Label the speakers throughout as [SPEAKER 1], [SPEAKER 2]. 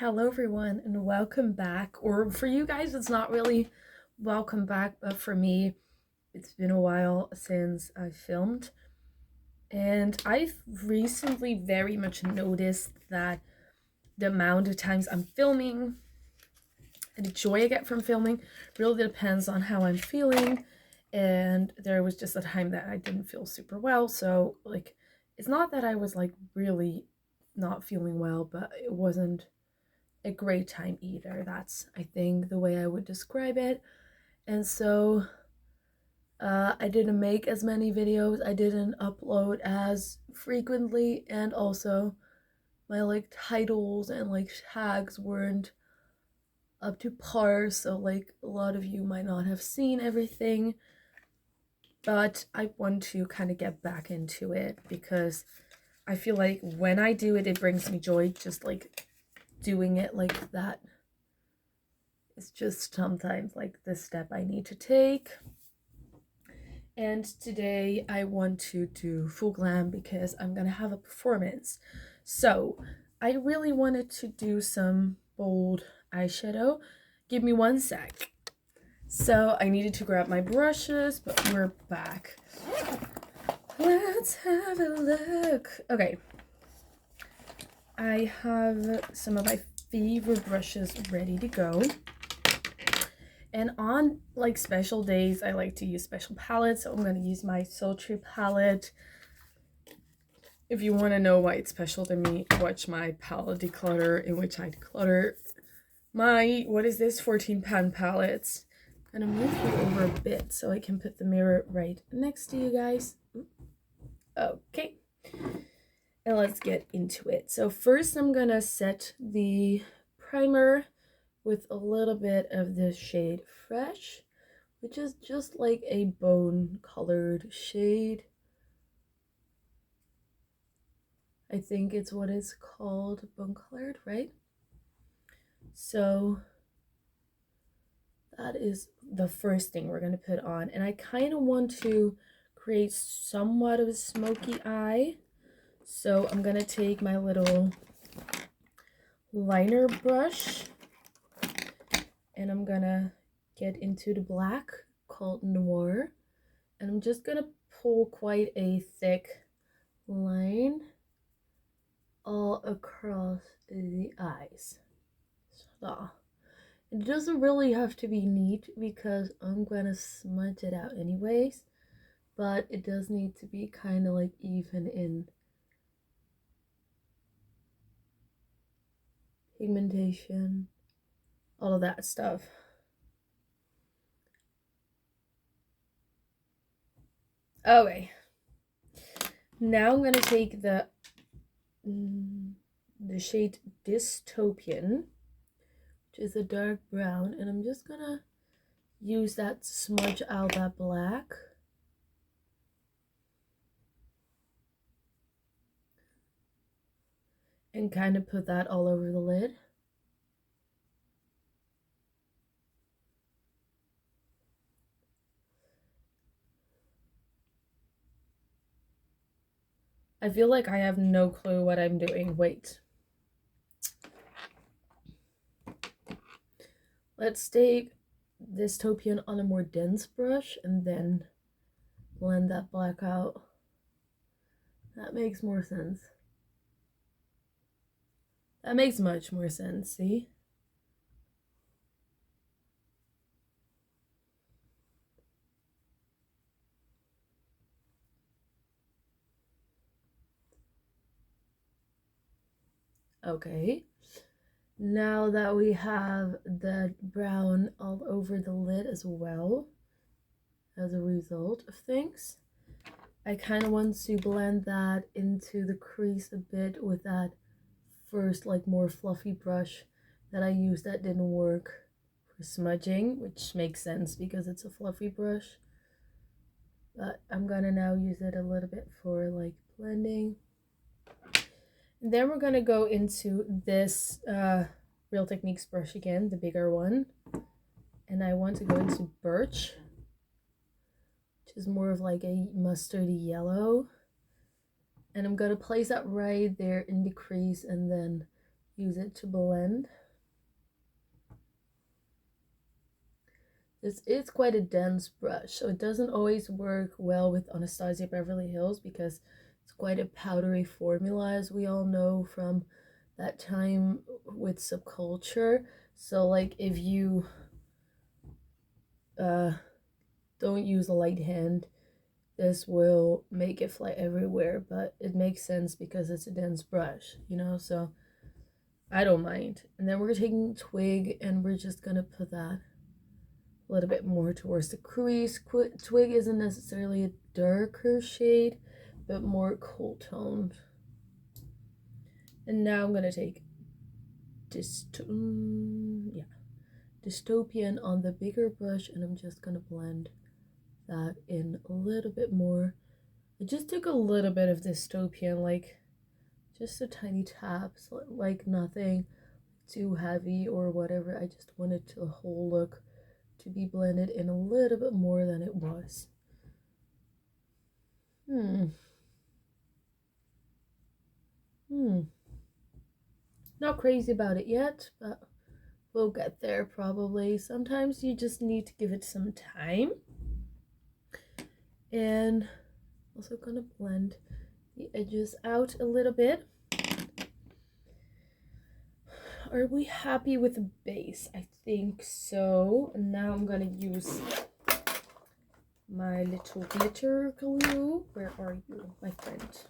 [SPEAKER 1] Hello everyone and welcome back. Or for you guys it's not really welcome back, but for me it's been a while since I filmed. And I've recently very much noticed that the amount of times I'm filming and the joy I get from filming really depends on how I'm feeling. And there was just a time that I didn't feel super well, so like it's not that I was like really not feeling well, but it wasn't a great time either. That's, I think, the way I would describe it. And so I didn't make as many videos, I didn't upload as frequently, and also my like titles and like tags weren't up to par, so like a lot of you might not have seen everything. But I want to kind of get back into it because I feel like when I do it, it brings me joy. Just like doing it like that, it's just sometimes like the step I need to take. And today I want to do full glam because I'm gonna have a performance. So I really wanted to do some bold eyeshadow. Give me one sec. So I needed to grab my brushes, but we're back. Let's have a look. Okay. I have some of my favorite brushes ready to go. And on like special days, I like to use special palettes. So I'm going to use my Sultry palette. If you want to know why it's special to me, watch my palette declutter, in which I declutter my, 14-pan palettes. I'm going to move you over a bit so I can put the mirror right next to you guys. Okay. And let's get into it. So first I'm going to set the primer with a little bit of the shade Fresh, which is just like a bone colored shade. I think it's what it's called, bone colored, right? So that is the first thing we're going to put on. And I kind of want to create somewhat of a smoky eye. So I'm going to take my little liner brush and I'm going to get into the black called Noir. And I'm just going to pull quite a thick line all across the eyes. So it doesn't really have to be neat because I'm gonna smudge it out anyways, but it does need to be kind of like even in pigmentation, all of that stuff. Okay, now I'm gonna take the shade Dystopian, which is a dark brown, and I'm just gonna use that to smudge out that black. And kind of put that all over the lid. I feel like I have no clue what I'm doing. Wait. Let's take Dystopian on a more dense brush and then blend that black out. That makes more sense. That makes much more sense, see? Okay. Now that we have the brown all over the lid as well, as a result of things, I kind of want to blend that into the crease a bit with that first like more fluffy brush that I used that didn't work for smudging, which makes sense because it's a fluffy brush. But I'm gonna now use it a little bit for like blending. And then we're gonna go into this Real Techniques brush again, the bigger one. And I want to go into Birch, which is more of like a mustardy yellow. And I'm gonna place that right there in the crease and then use it to blend. It's quite a dense brush, so it doesn't always work well with Anastasia Beverly Hills because it's quite a powdery formula, as we all know from that time with Subculture. So like if you don't use a light hand, this will make it fly everywhere, but it makes sense because it's a dense brush, you know, so I don't mind. And then we're taking Twig and we're just gonna put that a little bit more towards the crease. Twig isn't necessarily a darker shade, but more cool toned. And now I'm gonna take Dystopian on the bigger brush, and I'm just gonna blend that in a little bit more. I just took a little bit of Dystopian, like just a tiny taps, like nothing too heavy or whatever. I just wanted the whole look to be blended in a little bit more than it was. Not crazy about it yet, but we'll get there probably. Sometimes you just need to give it some time. And also gonna blend the edges out a little bit. Are we happy with the base? I think so. And now I'm gonna use my little glitter glue. Where are you, my friend?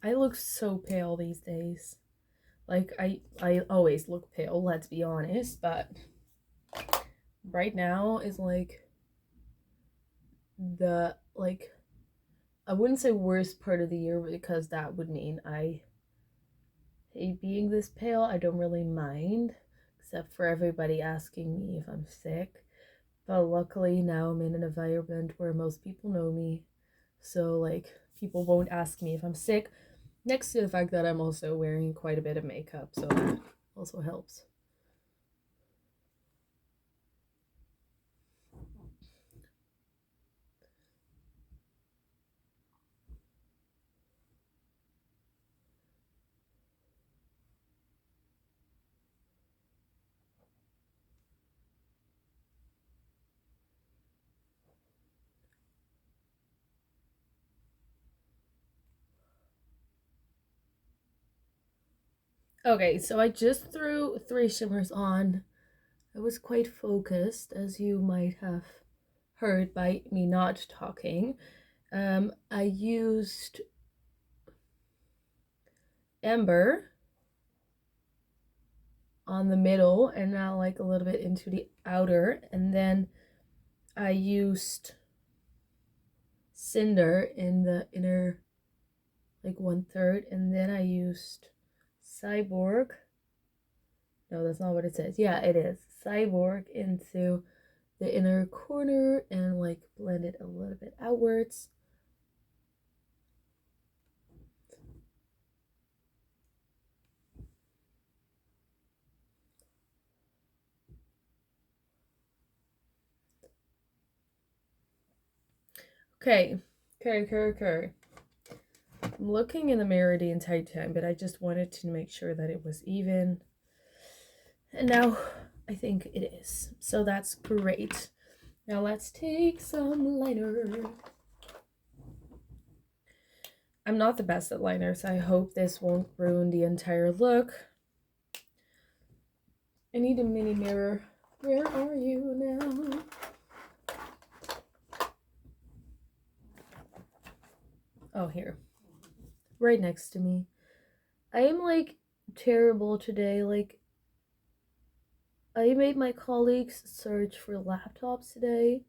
[SPEAKER 1] I look so pale these days. Like I always look pale, let's be honest, but right now is like the I wouldn't say worst part of the year because that would mean I hate being this pale. I don't really mind, except for everybody asking me if I'm sick. But luckily now I'm in an environment where most people know me, so like people won't ask me if I'm sick. Next to the fact that I'm also wearing quite a bit of makeup, so that also helps. Okay, so I just threw 3 shimmers on. I was quite focused, as you might have heard by me not talking. I used Ember on the middle and now like a little bit into the outer, and then I used Cinder in the inner like 1/3, and then I used Cyborg. No, that's not what it says. Yeah, it is. Cyborg into the inner corner and like blend it a little bit outwards. Okay. I'm looking in the mirror the entire time, but I just wanted to make sure that it was even. And now I think it is. So that's great. Now let's take some liner. I'm not the best at liners. I hope this won't ruin the entire look. I need a mini mirror. Where are you now? Oh, here. Right next to me. I am like terrible today. Like, I made my colleagues search for laptops today.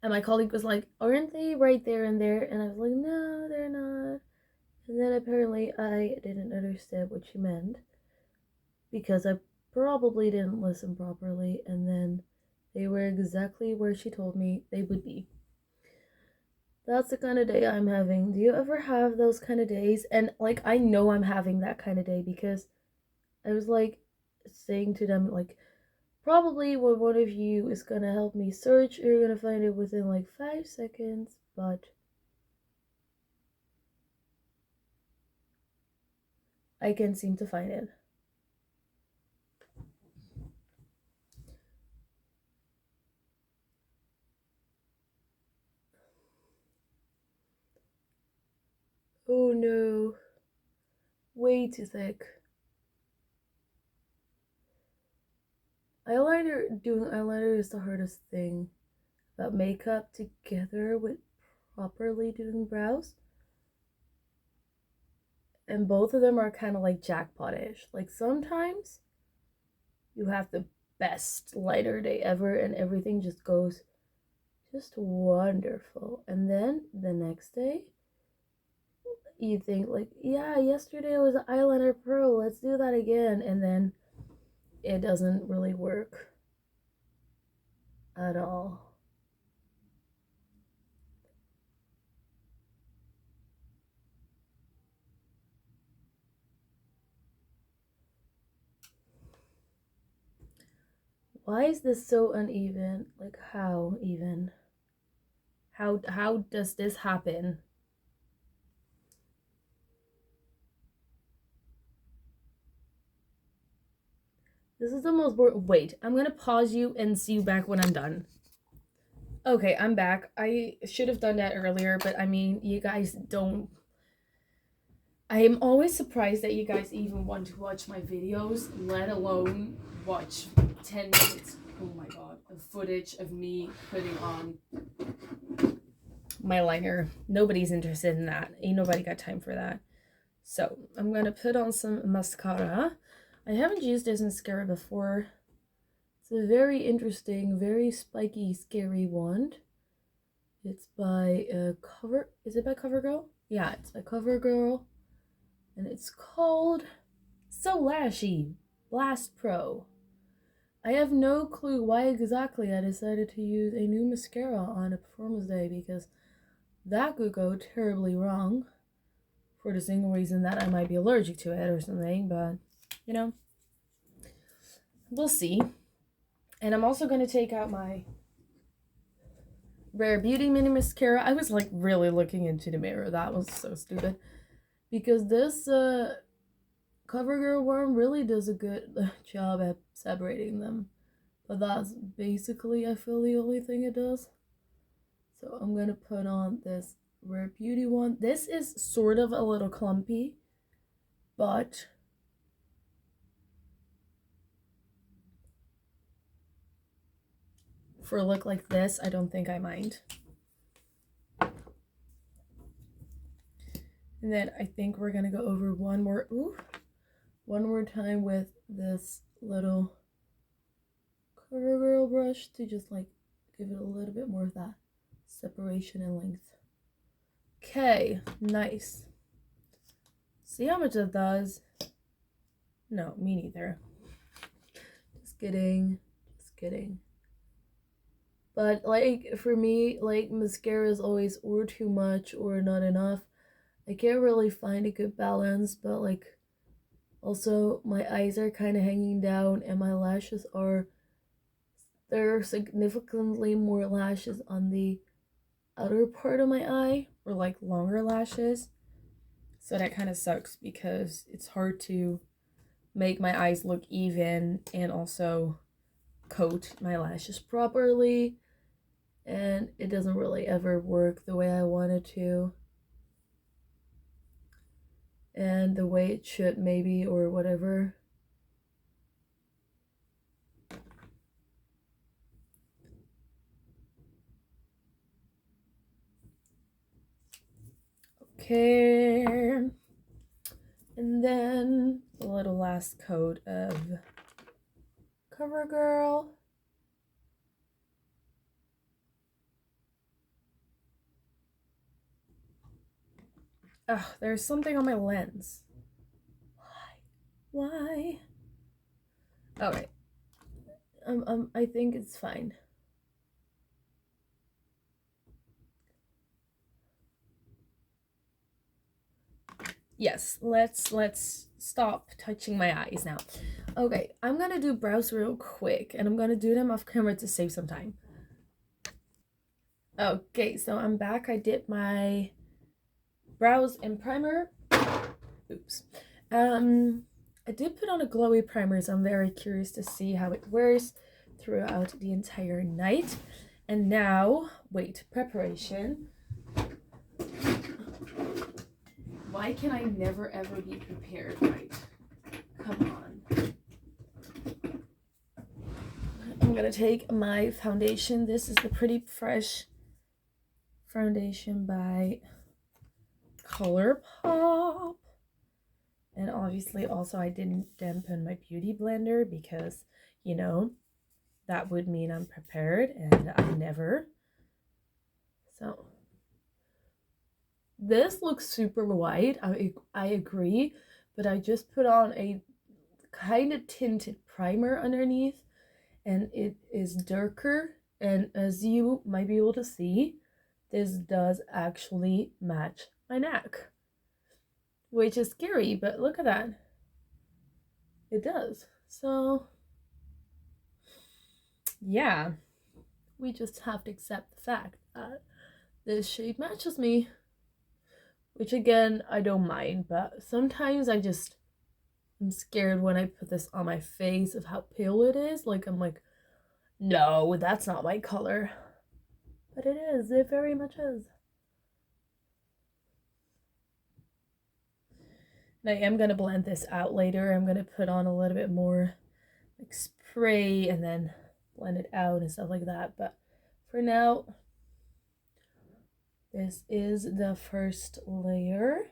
[SPEAKER 1] And my colleague was like, aren't they right there and there? And I was like, no, they're not. And then apparently I didn't understand what she meant because I probably didn't listen properly. And then they were exactly where she told me they would be. That's the kind of day I'm having. Do you ever have those kind of days? And like, I know I'm having that kind of day because I was like saying to them, like, probably when one of you is gonna help me search, you're gonna find it within like 5 seconds, but I can't seem to find it. Oh no. Way too thick. Doing eyeliner is the hardest thing about makeup together with properly doing brows. And both of them are kind of like jackpot-ish. Like sometimes you have the best liner day ever and everything just goes just wonderful. And then the next day, you think like, yeah, yesterday was an eyeliner pro, let's do that again. And then it doesn't really work at all. Why is this so uneven? Like how even? How does this happen? This is the most boring. Wait, I'm gonna pause you and see you back when I'm done. Okay, I'm back. I should have done that earlier, but I mean, you guys don't. I am always surprised that you guys even want to watch my videos, let alone watch 10 minutes, oh my god, of footage of me putting on my liner. Nobody's interested in that. Ain't nobody got time for that. So, I'm gonna put on some mascara. I haven't used this mascara before. It's a very interesting, very spiky, scary wand. It's by Cover. Is it by CoverGirl? Yeah, it's by CoverGirl. And it's called So Lashy Blast Pro. I have no clue why exactly I decided to use a new mascara on a performance day because that could go terribly wrong for the single reason that I might be allergic to it or something, but you know, we'll see. And I'm also going to take out my Rare Beauty mini mascara. I was like really looking into the mirror. That was so stupid. Because this CoverGirl worm really does a good job at separating them. But that's basically, I feel, the only thing it does. So I'm going to put on this Rare Beauty one. This is sort of a little clumpy, but for a look like this, I don't think I mind. And then I think we're going to go over one more time with this little CoverGirl brush to just like give it a little bit more of that separation and length. Okay, nice. See how much that does? No, me neither. Just kidding. Just kidding. But like for me, like mascara is always or too much or not enough. I can't really find a good balance, but like also my eyes are kind of hanging down and my lashes are, there are significantly more lashes on the outer part of my eye, or like longer lashes. So that kind of sucks because it's hard to make my eyes look even and also coat my lashes properly. And it doesn't really ever work the way I want it to. And the way it should maybe, or whatever. Okay. And then a little last coat of CoverGirl. Ugh, there's something on my lens. Why? Okay. I think it's fine. Yes, let's stop touching my eyes now. Okay, I'm gonna do brows real quick, and I'm gonna do them off camera to save some time. Okay, so I'm back. I did my brows in primer. Oops. I did put on a glowy primer, so I'm very curious to see how it wears throughout the entire night. And now, wait, preparation. Why can I never ever be prepared right? Come on. I'm gonna take my foundation. This is the Pretty Fresh foundation by ColourPop. And obviously also I didn't dampen my beauty blender because, you know, that would mean I'm prepared, and I never. So this looks super white. I agree, but I just put on a kind of tinted primer underneath, and it is darker. And as you might be able to see, this does actually match my neck, which is scary, but look at that. It does. So yeah, we just have to accept the fact that this shade matches me, which again, I don't mind, but sometimes I'm scared when I put this on my face of how pale it is. Like, I'm like, no, that's not my color. But it is, it very much is. And I am gonna blend this out later. I'm gonna put on a little bit more like spray and then blend it out and stuff like that. But for now, this is the first layer.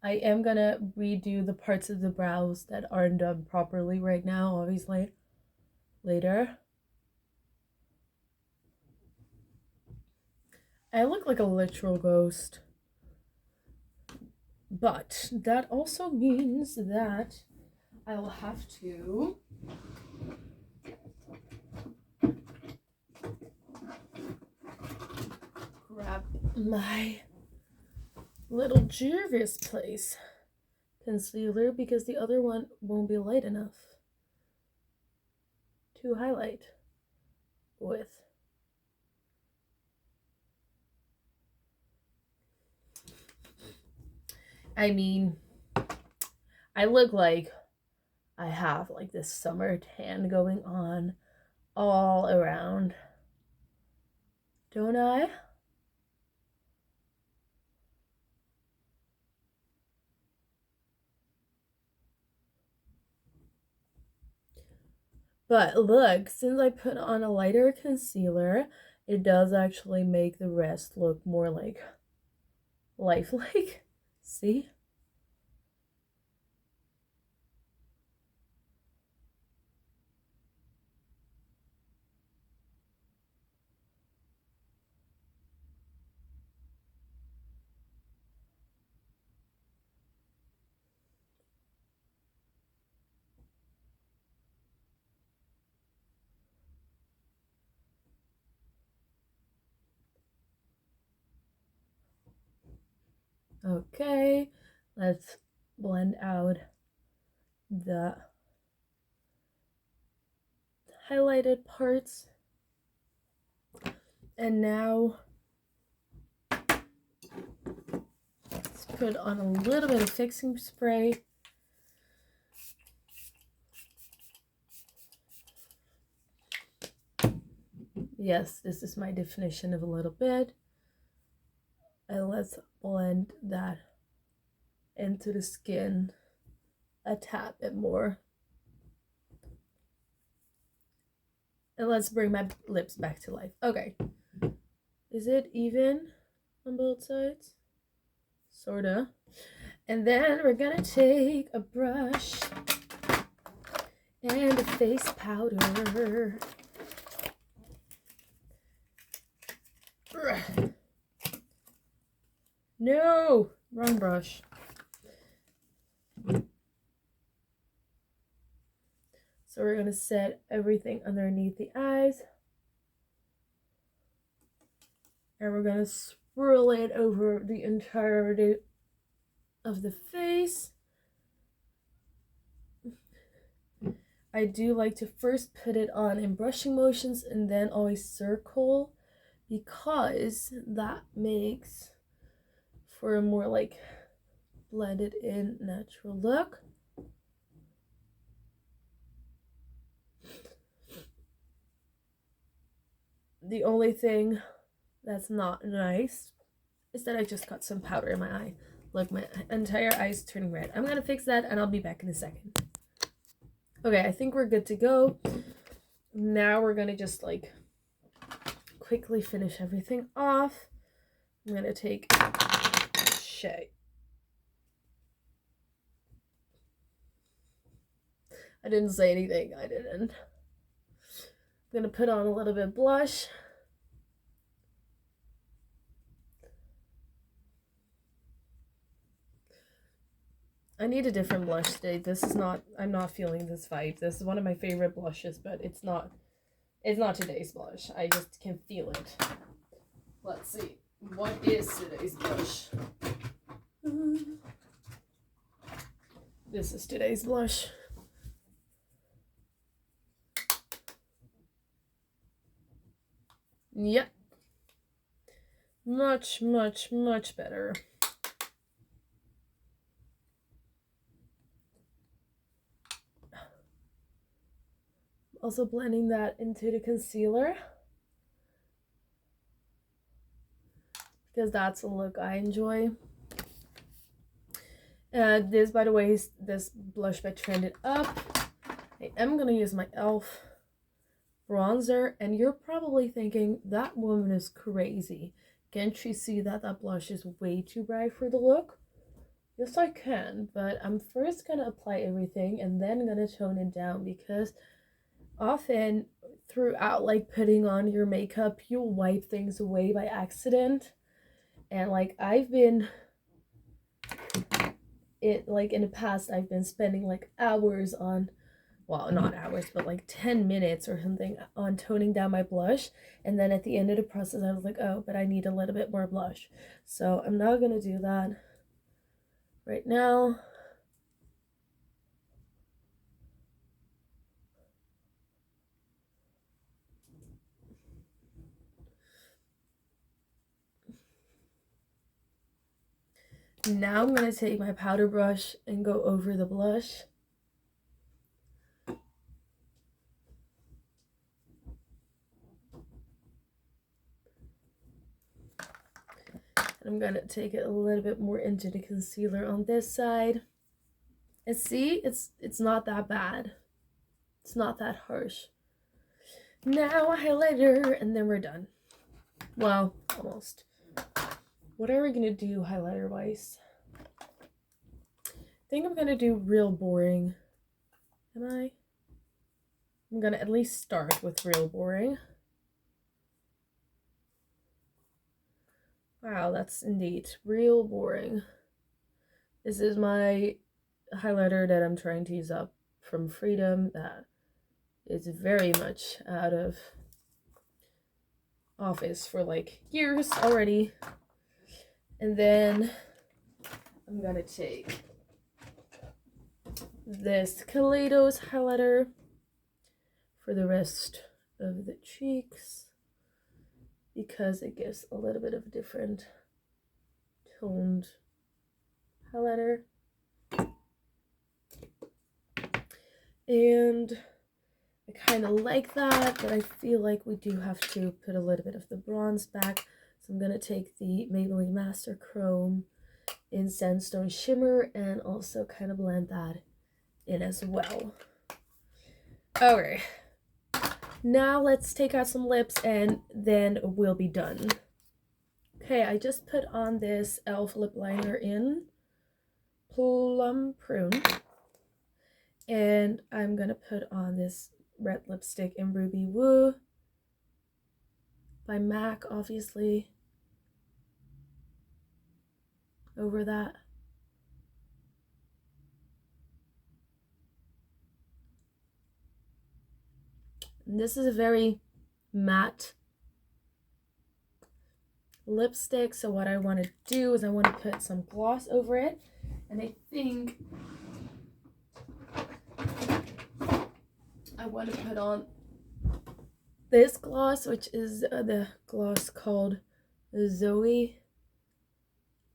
[SPEAKER 1] I am gonna redo the parts of the brows that aren't done properly right now, obviously, later. I look like a literal ghost. But that also means that I will have to grab my little Jervis Place concealer because the other one won't be light enough to highlight with. I mean, I look like I have like this summer tan going on all around, don't I? But look, since I put on a lighter concealer, it does actually make the rest look more like lifelike. See? Okay, let's blend out the highlighted parts. And now let's put on a little bit of fixing spray. Yes, this is my definition of a little bit. And let's blend that into the skin a tad bit more. And let's bring my lips back to life. Okay. Is it even on both sides? Sorta. And then we're gonna take a brush and a face powder. No, wrong brush. So we're gonna set everything underneath the eyes. And we're gonna swirl it over the entirety of the face. I do like to first put it on in brushing motions and then always circle because that makes for a more like blended in natural look. The only thing that's not nice is that I just got some powder in my eye. Look, my entire eye is turning red. I'm gonna fix that and I'll be back in a second. Okay, I think we're good to go. Now we're gonna just like quickly finish everything off. I'm gonna take Shay. I didn't say anything, I didn't. I'm gonna put on a little bit of blush. I need a different blush today. This is not, I'm not feeling this vibe. This is one of my favorite blushes, but it's not today's blush. I just can feel it. Let's see. What is today's blush? This is today's blush. Yep. Much, much, much better. Also blending that into the concealer, because that's a look I enjoy. This, by the way, is this blush by Trended Up. I am gonna use my e.l.f. bronzer, and you're probably thinking, that woman is crazy. Can't she see that that blush is way too bright for the look? Yes, I can, but I'm first gonna apply everything and then gonna tone it down, because often throughout like putting on your makeup, you'll wipe things away by accident. And like in the past, I've been spending like hours on, well, not hours, but like 10 minutes or something on toning down my blush. And then at the end of the process, I was like, oh, but I need a little bit more blush. So I'm not gonna do that right now. Now I'm gonna take my powder brush and go over the blush. I'm gonna take it a little bit more into the concealer on this side. And see, it's not that bad. It's not that harsh. Now a highlighter, and then we're done. Well, almost. What are we gonna do highlighter wise? I think I'm gonna do Real Boring. Am I? I'm gonna at least start with Real Boring. Wow, that's indeed Real Boring. This is my highlighter that I'm trying to use up from Freedom, that is very much out of office for like years already. And then I'm gonna take this Kaleidos highlighter for the rest of the cheeks, because it gives a little bit of a different toned highlighter. And I kind of like that, but I feel like we do have to put a little bit of the bronze back. So I'm going to take the Maybelline Master Chrome in Sandstone Shimmer and also kind of blend that in as well. Okay, now let's take out some lips and then we'll be done. Okay, I just put on this e.l.f. lip liner in Plum Prune. And I'm going to put on this red lipstick in Ruby Woo by MAC, obviously, over that. And this is a very matte lipstick, so what I want to do is I want to put some gloss over it, and I think I want to put on this gloss, which is the gloss called Zoe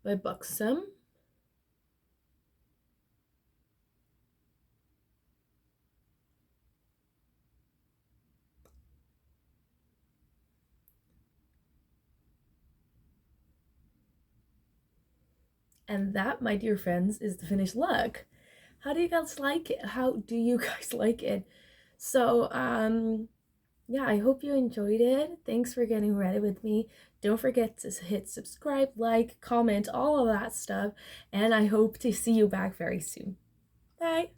[SPEAKER 1] by Buxom. And that, my dear friends, is the finished look. How do you guys like it? How do you guys like it? So, yeah, I hope you enjoyed it. Thanks for getting ready with me. Don't forget to hit subscribe, like, comment, all of that stuff. And I hope to see you back very soon. Bye.